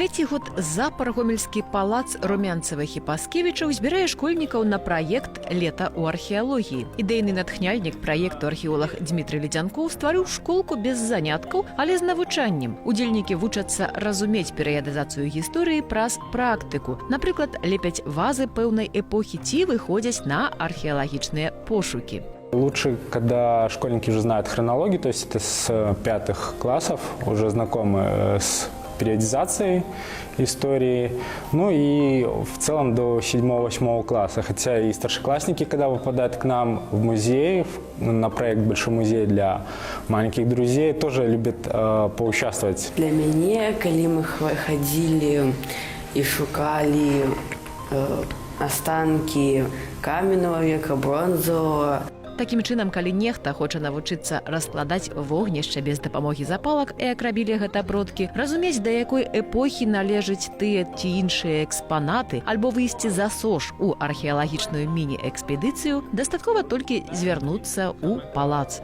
Трэці год запар гомельскі палац Румянцевых і Паскевічаў збірае школьнікаў на праект «Лета ў археалогіі». Ідэйны натхняльнік праекту археолог Дмітрый Ледзянкоў стварыў школку без заняткаў, але з навучаннем. Удзельнікі вучацца разумець перыядызацыю гісторыі праз практыку. Напрыклад, лепяць вазы пэўнай эпохі ці выходзяць на археалагічныя пошукі. Лучше, когда школьники уже знают хронологию, то есть это с 5 классов, уже знакомы с периодизацией истории, ну и в целом до 7-8 класса. Хотя и старшеклассники, когда попадают к нам в музей, на проект «Большой музей для маленьких друзей», тоже любят поучаствовать. Для меня, когда мы ходили и шукали останки каменного века, бронзового. Такім чынам, калі нехта хоча навучыцца раскладаць вогнішча без дапамогі запалак, як рабілі гэта продкі, разумець, да якой эпохі належаць тыя ці іншыя экспанаты, альбо выйсці за СОЖ у археалагічную міні-экспедыцыю, дастаткова толькі звярнуцца ў палац.